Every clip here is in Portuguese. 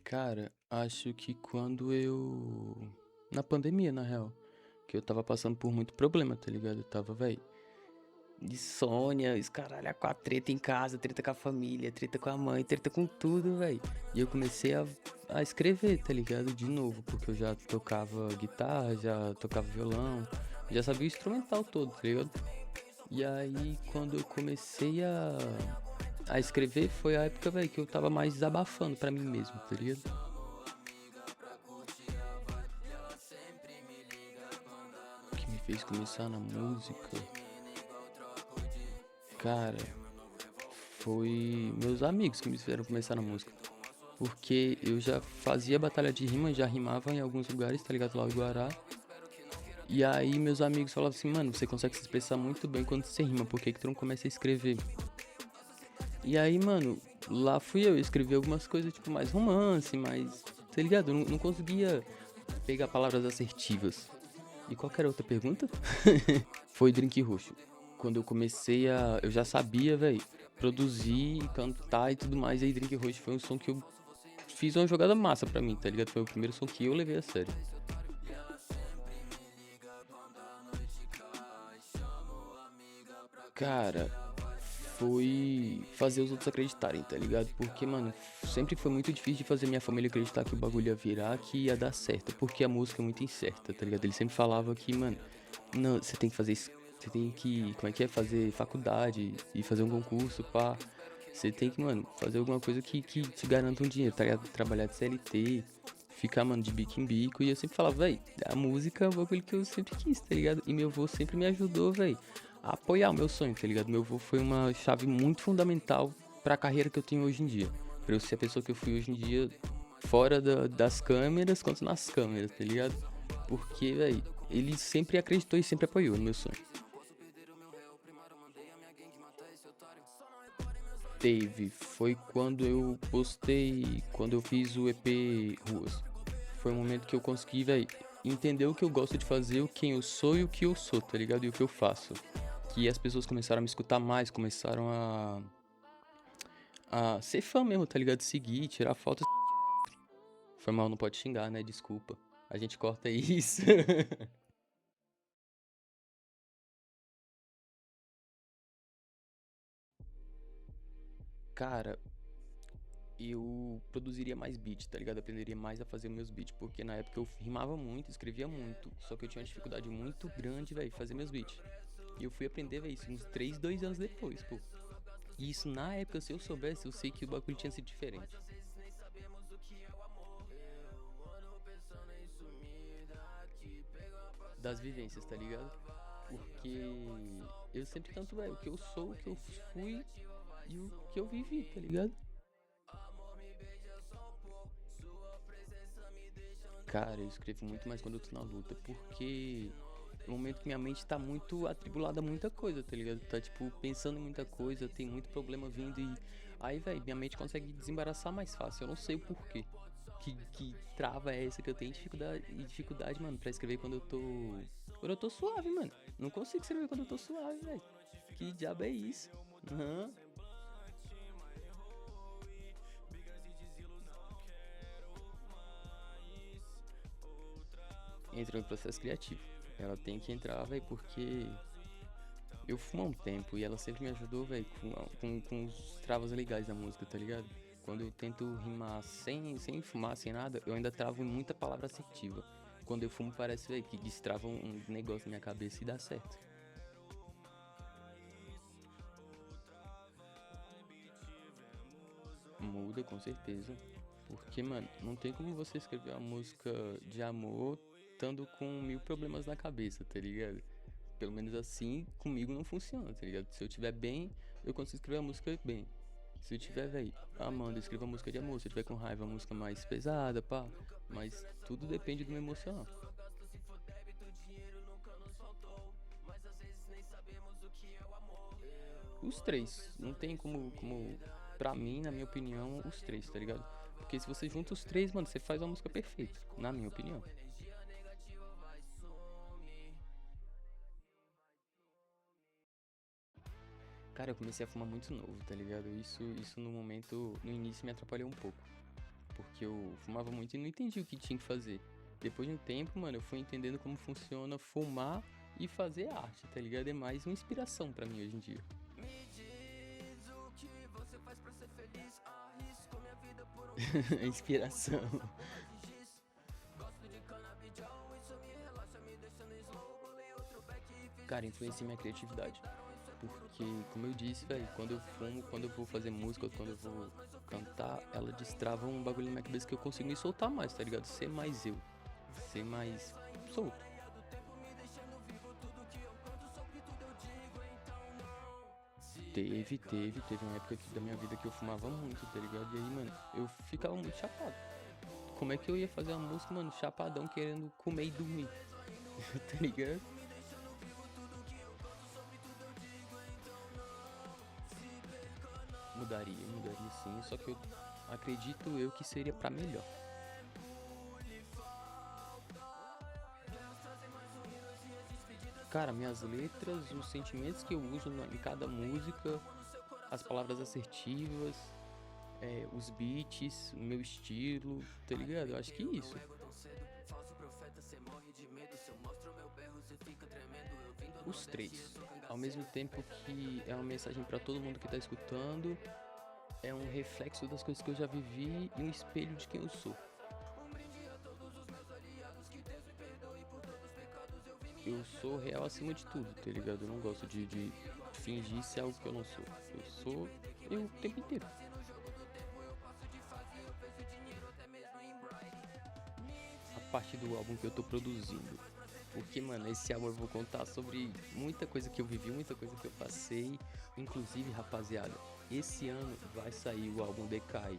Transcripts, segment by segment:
Cara, acho que quando eu. Na pandemia, na real. Que eu tava passando por muito problema, tá ligado? Eu tava, véi, insônia, os caralho, a quatro, treta em casa, treta com a família, treta com a mãe, treta com tudo, véi. E eu comecei a escrever, tá ligado? De novo, porque eu já tocava guitarra, já tocava violão, já sabia o instrumental todo, tá ligado? E aí, quando eu comecei a escrever, foi a época, véi, que eu tava mais desabafando pra mim mesmo, tá ligado? O que me fez começar na música, cara, foi meus amigos que me fizeram começar na música. Porque eu já fazia batalha de rima, já rimava em alguns lugares, tá ligado? Lá em Guará. E aí meus amigos falavam assim, mano, você consegue se expressar muito bem quando você rima, por que que tu não começa a escrever? E aí, mano, lá fui eu escrevi algumas coisas, tipo, mais romance, mais, tá ligado? Eu não conseguia pegar palavras assertivas. E qualquer outra pergunta? Foi Drink Roxo. Quando eu comecei a. Eu já sabia, velho, produzir, cantar e tudo mais. E aí, Drink Roxo foi um som que eu fiz uma jogada massa pra mim, tá ligado? Foi o primeiro som que eu levei a sério. Cara, foi fazer os outros acreditarem, tá ligado? Porque, mano, sempre foi muito difícil de fazer minha família acreditar que o bagulho ia virar, que ia dar certo. Porque a música é muito incerta, tá ligado? Ele sempre falava que, mano, não, você tem que fazer isso. Você tem que, como é que é? Fazer faculdade e fazer um concurso, pá. Você tem que, mano, fazer alguma coisa que te garanta um dinheiro, tá ligado? Trabalhar de CLT, ficar, mano, de bico em bico. E eu sempre falava, véi, a música é um bagulho que eu sempre quis, tá ligado? E meu avô sempre me ajudou, véi, a apoiar o meu sonho, tá ligado? Meu avô foi uma chave muito fundamental pra carreira que eu tenho hoje em dia. Pra eu ser a pessoa que eu fui hoje em dia, fora das câmeras, quanto nas câmeras, tá ligado? Porque, véi, ele sempre acreditou e sempre apoiou no meu sonho. Teve, foi quando eu postei, quando eu fiz o EP Ruas. Foi um momento que eu consegui, véi, entender o que eu gosto de fazer, o quem eu sou e o que eu sou, tá ligado? E o que eu faço. Que as pessoas começaram a me escutar mais, começaram a ser fã mesmo, tá ligado? Seguir, tirar fotos. Foi mal, não pode xingar, né? Desculpa. A gente corta isso. Cara, eu produziria mais beats, tá ligado? Aprenderia mais a fazer meus beats, porque na época eu rimava muito, escrevia muito, só que eu tinha uma dificuldade muito grande, velho, fazer meus beats. E eu fui aprender, velho, isso uns 3 2 anos depois, pô. E isso na época, se eu soubesse, eu sei que o bagulho tinha sido diferente. Das vivências, tá ligado? Porque eu sempre canto, velho, o que eu sou, o que eu fui e o que eu vivi, tá ligado? Cara, eu escrevo muito mais quando eu tô na luta, porque no momento que minha mente tá muito atribulada a muita coisa, tá ligado? Tá, tipo, pensando em muita coisa, tem muito problema vindo e. Aí, velho, minha mente consegue desembaraçar mais fácil. Eu não sei o porquê. Que trava é essa que eu tenho dificuldade, mano, pra escrever quando eu tô. Quando eu tô suave, mano. Não consigo escrever quando eu tô suave, velho. Que diabo é isso? Aham. Entra no processo criativo. Ela tem que entrar, velho, porque eu fumo há um tempo e ela sempre me ajudou, velho, com os travas legais da música, tá ligado? Quando eu tento rimar sem fumar, sem nada, eu ainda travo em muita palavra assertiva. Quando eu fumo, parece, velho, que destrava um negócio na minha cabeça e dá certo. Muda, com certeza. Porque, mano, não tem como você escrever uma música de amor estando com mil problemas na cabeça, tá ligado? Pelo menos assim, comigo não funciona, tá ligado? Se eu tiver bem, eu consigo escrever a música bem. Se eu tiver, véi, amando, eu escrevo a música de amor. Se eu tiver com raiva, a música mais pesada, pá. Mas tudo depende do meu emocional. Os três. Não tem como, pra mim, na minha opinião, os três, tá ligado? Porque se você junta os três, mano, você faz uma música perfeita, na minha opinião. Cara, eu comecei a fumar muito novo, tá ligado? Isso no momento, no início me atrapalhou um pouco. Porque eu fumava muito e não entendia o que tinha que fazer. Depois de um tempo, mano, eu fui entendendo como funciona fumar e fazer arte, tá ligado? É mais uma inspiração pra mim hoje em dia. Inspiração. Cara, influencia minha criatividade. Porque, como eu disse, velho, quando eu fumo, quando eu vou fazer música, quando eu vou cantar, ela destrava um bagulho na minha cabeça que eu consigo me soltar mais, tá ligado? Ser mais eu. Ser mais solto. Teve uma época da minha vida que eu fumava muito, tá ligado? E aí, mano, eu ficava muito chapado. Como é que eu ia fazer uma música, mano, chapadão, querendo comer e dormir? Tá ligado? Mudaria sim, só que eu acredito eu que seria pra melhor. Cara, minhas letras, os sentimentos que eu uso em cada música, as palavras assertivas, os beats, o meu estilo, tá ligado? Eu acho que é isso. Os três. Ao mesmo tempo que é uma mensagem pra todo mundo que tá escutando, é um reflexo das coisas que eu já vivi e um espelho de quem eu sou. Eu sou real acima de tudo, tá ligado? Eu não gosto de fingir ser algo que eu não sou. Eu sou eu o tempo inteiro. A parte do álbum que eu tô produzindo. Porque, mano, esse álbum eu vou contar sobre muita coisa que eu vivi, muita coisa que eu passei. Inclusive, rapaziada, esse ano vai sair o álbum Decai.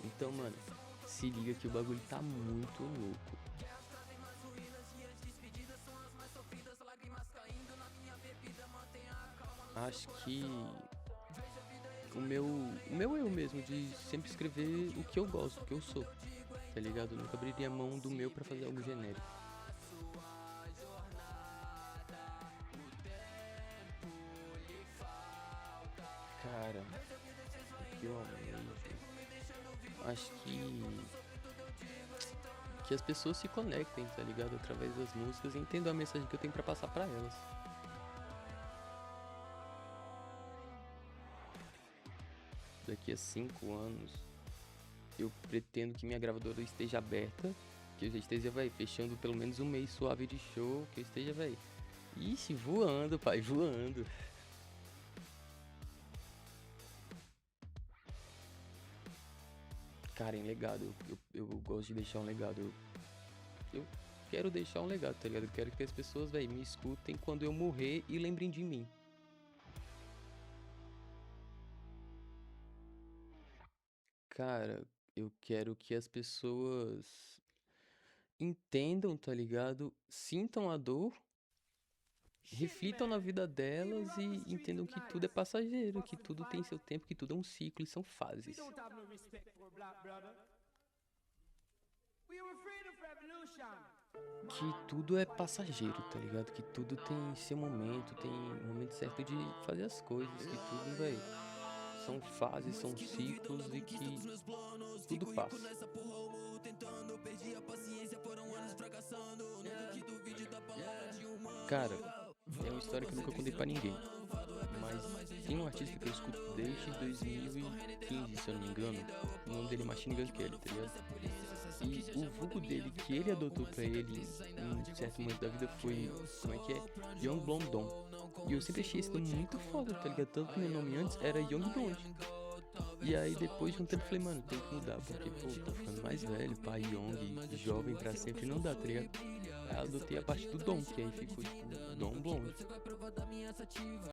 Então, mano, se liga que o bagulho tá muito louco. Acho que o meu eu mesmo, de sempre escrever o que eu gosto, o que eu sou, tá ligado? Eu nunca abriria mão do meu pra fazer algo genérico. Cara, o que eu almejo, acho que as pessoas se conectem, tá ligado? Através das músicas e entendam a mensagem que eu tenho pra passar pra elas. Daqui a 5 anos, eu pretendo que minha gravadora esteja aberta, que eu já esteja, vai, fechando pelo menos um mês suave de show, que eu esteja, vai, ixi, voando, pai, voando. Cara, em legado, eu gosto de deixar um legado. Eu quero deixar um legado, tá ligado? Eu quero que as pessoas, velho, me escutem quando eu morrer e lembrem de mim. Cara, eu quero que as pessoas entendam, tá ligado? Sintam a dor, reflitam na vida delas e entendam que tudo é passageiro, que tudo tem seu tempo, que tudo é um ciclo e são fases. Que tudo é passageiro, tá ligado? Que tudo tem seu momento, tem um momento certo de fazer as coisas, que tudo, velho, são fases, são ciclos e que tudo passa. Cara, é uma história que eu nunca contei pra ninguém, mas tem um artista que eu escuto desde 2015, se eu não me engano. O nome dele é Machine Gun Kelly, tá ligado? E o vulgo dele que ele adotou pra ele em um certo momento da vida foi, como é que é? Young Blondon. E eu sempre achei esse nome muito foda, tá ligado? Tanto que meu nome antes era Young Blonde. E aí depois de um tempo eu falei, mano, tem que mudar, porque, pô, tô ficando mais velho, pai, Young, jovem pra sempre não dá, tá ligado? Aí eu adotei a parte do Dom, que aí ficou tipo Dom Blonde.